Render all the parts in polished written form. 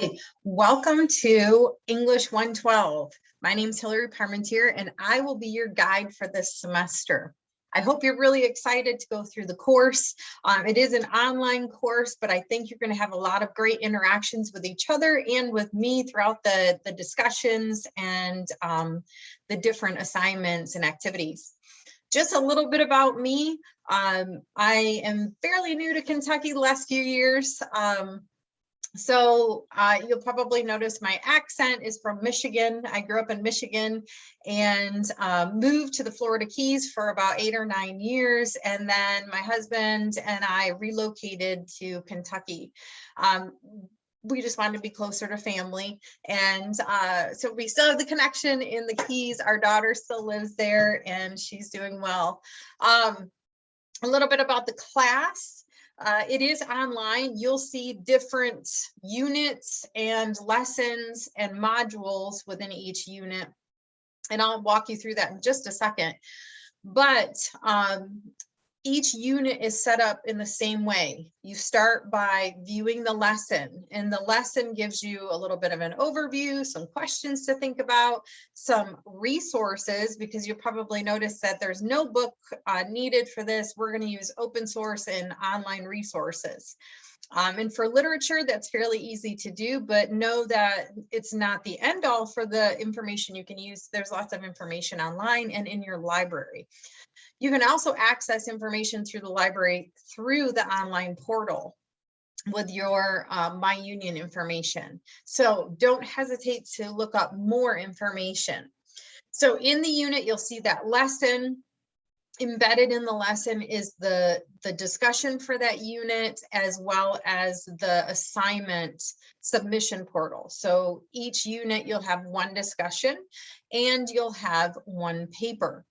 Hey, welcome to English 112. My name is Hillary Parmentier, and I will be your guide for this semester. I hope you're really excited to go through the course. It is an online course, but I think you're going to have a lot of great interactions with each other and with me throughout the discussions and the different assignments and activities. Just a little bit about me. I am fairly new to Kentucky the last few years. So you'll probably notice my accent is from Michigan. I grew up in Michigan and moved to the Florida Keys for about 8 or 9 years. And then my husband and I relocated to Kentucky. We just wanted to be closer to family. And so we still have the connection in the Keys. Our daughter still lives there and she's doing well. A little bit about the class. It is online. You'll see different units and lessons and modules within each unit. And I'll walk you through that in just a second. But each unit is set up in the same way. You start by viewing the lesson, and the lesson gives you a little bit of an overview, some questions to think about, some resources, because you'll probably notice that there's no book needed for this. We're going to use open source and online resources. And for literature, that's fairly easy to do, but know that it's not the end all for the information you can use. There's lots of information online and in your library. You can also access information through the library through the online portal with your My Union information. So don't hesitate to look up more information. So in the unit, you'll see that lesson. Embedded in the lesson is the discussion for that unit, as well as the assignment submission portal. So each unit, you'll have one discussion and you'll have one paper.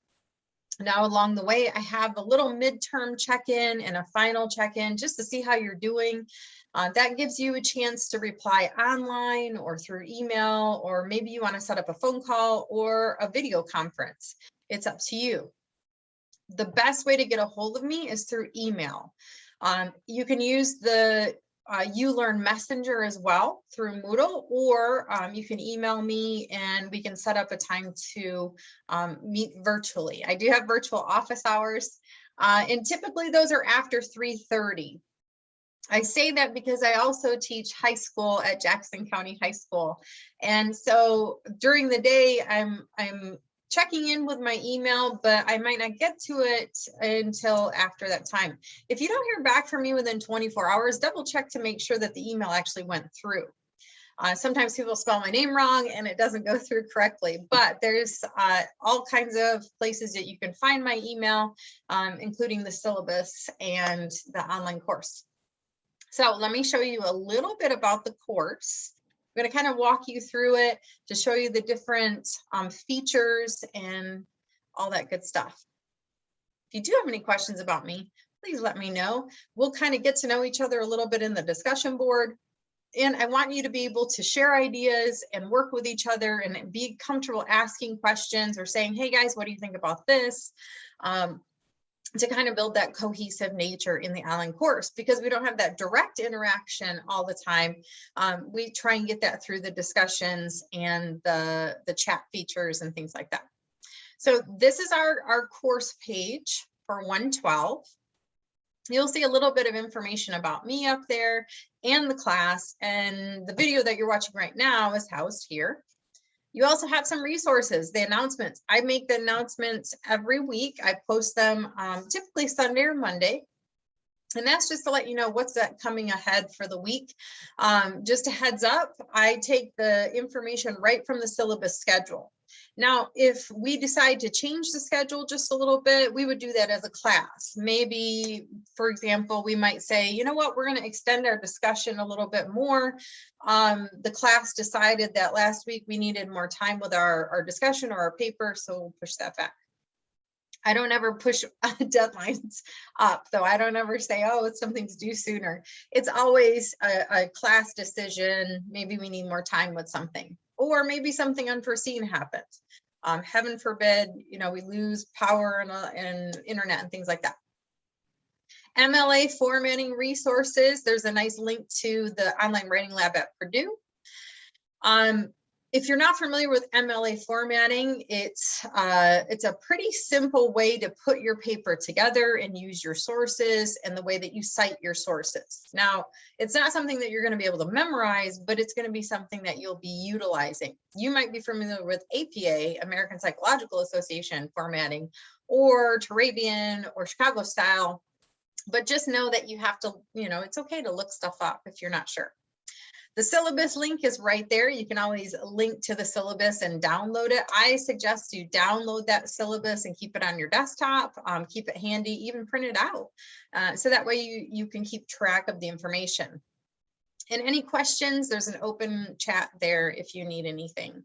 Now, along the way, I have a little midterm check-in and a final check-in just to see how you're doing. That gives you a chance to reply online or through email, or maybe you want to set up a phone call or a video conference. It's up to you. The best way to get a hold of me is through email. You can use the ULearn Messenger as well through Moodle, or you can email me and we can set up a time to meet virtually. I do have virtual office hours, and typically those are after 3:30. I say that because I also teach high school at Jackson County High School. And so during the day, I'm checking in with my email, but I might not get to it until after that time. If you don't hear back from me within 24 hours, double check to make sure that the email actually went through. Sometimes people spell my name wrong and it doesn't go through correctly, but there's all kinds of places that you can find my email, including the syllabus and the online course. So let me show you a little bit about the course. I'm going to kind of walk you through it to show you the different features and all that good stuff. If you do have any questions about me, please let me know. We'll kind of get to know each other a little bit in the discussion board. And I want you to be able to share ideas and work with each other and be comfortable asking questions or saying, hey guys, what do you think about this? To kind of build that cohesive nature in the online course, because we don't have that direct interaction all the time. We try and get that through the discussions and the chat features and things like that. So this is our course page for 112. You'll see a little bit of information about me up there and the class, and the video that you're watching right now is housed here. You also have some resources, the announcements. I make the announcements every week. I post them typically Sunday or Monday. And that's just to let you know what's coming ahead for the week. Just a heads up, I take the information right from the syllabus schedule. Now, if we decide to change the schedule just a little bit, we would do that as a class. Maybe, for example, we might say, you know what, we're going to extend our discussion a little bit more. The class decided that last week we needed more time with our discussion or our paper, so we'll push that back. I don't ever push deadlines up, though. I don't ever say, oh, it's something to do sooner. It's always a class decision. Maybe we need more time with something, or maybe something unforeseen happens. Heaven forbid, we lose power and internet and things like that. MLA formatting resources. There's a nice link to the online writing lab at Purdue. If you're not familiar with MLA formatting, it's a pretty simple way to put your paper together and use your sources and the way that you cite your sources. Now, it's not something that you're going to be able to memorize, but it's going to be something that you'll be utilizing. You might be familiar with APA, American Psychological Association formatting, or Turabian or Chicago style, but just know that you have to, it's okay to look stuff up if you're not sure. The syllabus link is right there. You can always link to the syllabus and download it. I suggest you download that syllabus and keep it on your desktop, keep it handy, even print it out. So that way you can keep track of the information. And any questions, there's an open chat there if you need anything.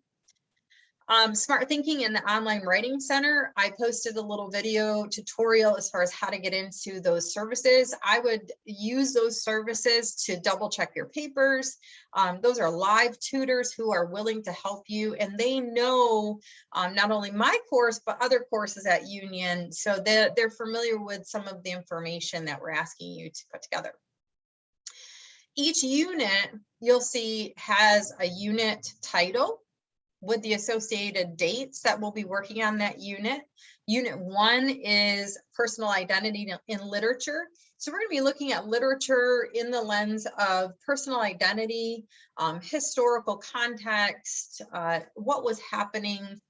Smart Thinking in the Online Writing Center, I posted a little video tutorial as far as how to get into those services. I would use those services to double check your papers. Those are live tutors who are willing to help you, and they know not only my course, but other courses at Union, so they're familiar with some of the information that we're asking you to put together. Each unit, you'll see, has a unit title with the associated dates that we'll be working on that unit. Unit 1 is personal identity in literature. So we're going to be looking at literature in the lens of personal identity, historical context, what was happening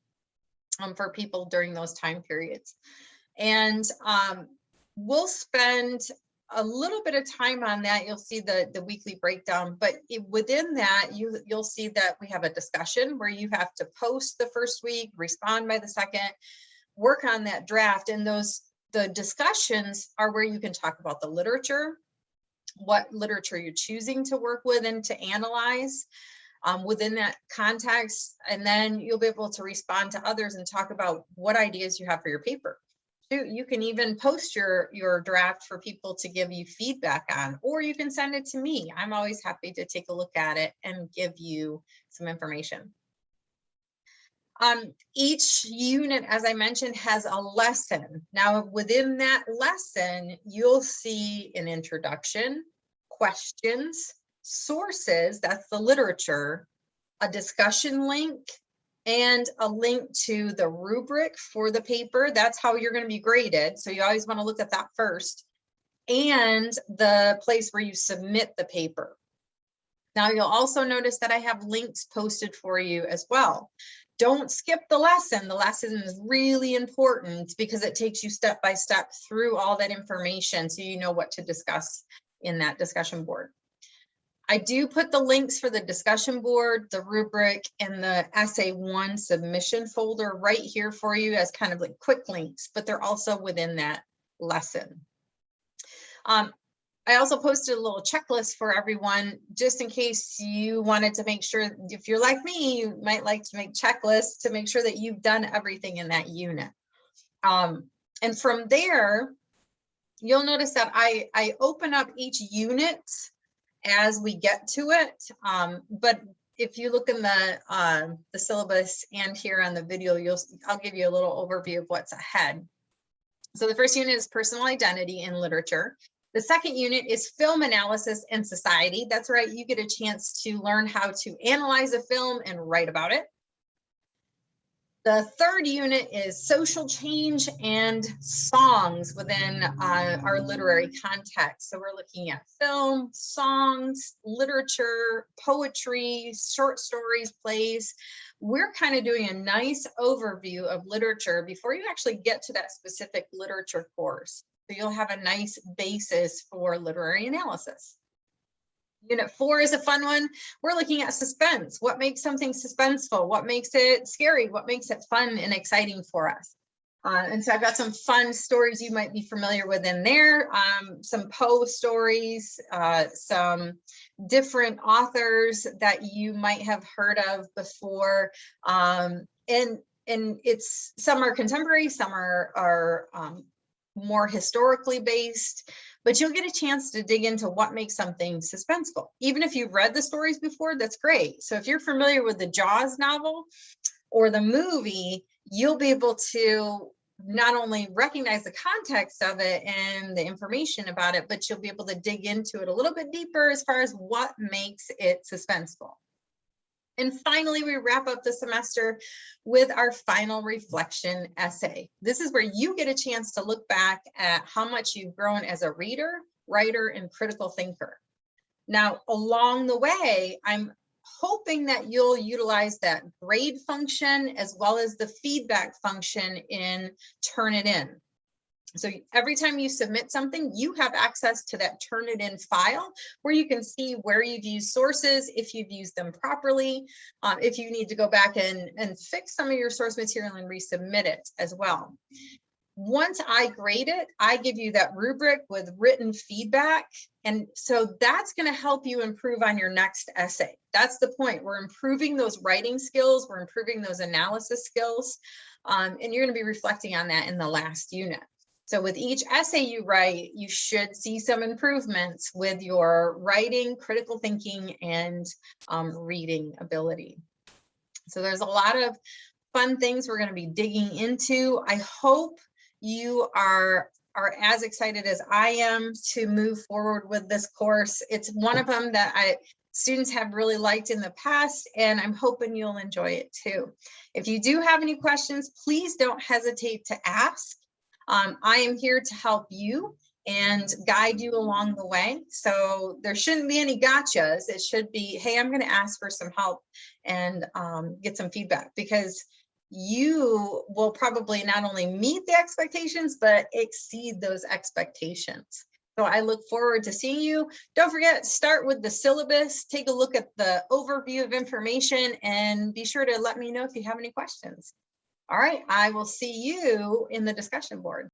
for people during those time periods. And we'll spend a little bit of time on that. You'll see the weekly breakdown, but within that, you'll see that we have a discussion where you have to post the first week, respond by the second, work on that draft. And the discussions are where you can talk about the literature, what literature you're choosing to work with and to analyze within that context. And then you'll be able to respond to others and talk about what ideas you have for your paper. You can even post your draft for people to give you feedback on, or you can send it to me. I'm always happy to take a look at it and give you some information. Each unit, as I mentioned, has a lesson. Now, within that lesson, you'll see an introduction, questions, sources, that's the literature, a discussion link, and a link to the rubric for the paper. That's how you're going to be graded. So you always want to look at that first. And the place where you submit the paper. Now you'll also notice that I have links posted for you as well. Don't skip the lesson. The lesson is really important because it takes you step by step through all that information so you know what to discuss in that discussion board. I do put the links for the discussion board, the rubric, and the essay 1 submission folder right here for you as kind of like quick links, but they're also within that lesson. I also posted a little checklist for everyone, just in case you wanted to make sure, if you're like me, you might like to make checklists to make sure that you've done everything in that unit. And from there, you'll notice that I open up each unit as we get to it. But if you look in the syllabus and here on the video, I'll give you a little overview of what's ahead. So the first unit is personal identity in literature. The second unit is film analysis and society. That's right, you get a chance to learn how to analyze a film and write about it. The third unit is social change and songs within our literary context. So we're looking at film, songs, literature, poetry, short stories, plays. We're kind of doing a nice overview of literature before you actually get to that specific literature course. So you'll have a nice basis for literary analysis. Unit 4 is a fun one. We're looking at suspense. What makes something suspenseful? What makes it scary? What makes it fun and exciting for us? And so I've got some fun stories you might be familiar with in there. Some Poe stories, some different authors that you might have heard of before. And it's some are contemporary, some are more historically based, but you'll get a chance to dig into what makes something suspenseful. Even if you've read the stories before, that's great. So if you're familiar with the Jaws novel or the movie, you'll be able to not only recognize the context of it and the information about it, but you'll be able to dig into it a little bit deeper as far as what makes it suspenseful. And finally, we wrap up the semester with our final reflection essay. This is where you get a chance to look back at how much you've grown as a reader, writer, and critical thinker. Now, along the way, I'm hoping that you'll utilize that grade function as well as the feedback function in Turnitin. So every time you submit something, you have access to that Turnitin file where you can see where you've used sources, if you've used them properly, if you need to go back and fix some of your source material and resubmit it as well. Once I grade it, I give you that rubric with written feedback. And so that's going to help you improve on your next essay. That's the point. We're improving those writing skills. We're improving those analysis skills. And you're going to be reflecting on that in the last unit. So with each essay you write, you should see some improvements with your writing, critical thinking, and reading ability. So there's a lot of fun things we're going to be digging into. I hope you are as excited as I am to move forward with this course. It's one of them that students have really liked in the past, and I'm hoping you'll enjoy it too. If you do have any questions, please don't hesitate to ask. I am here to help you and guide you along the way. So there shouldn't be any gotchas. It should be, hey, I'm going to ask for some help and get some feedback, because you will probably not only meet the expectations, but exceed those expectations. So I look forward to seeing you. Don't forget, start with the syllabus, take a look at the overview of information, and be sure to let me know if you have any questions. All right, I will see you in the discussion board.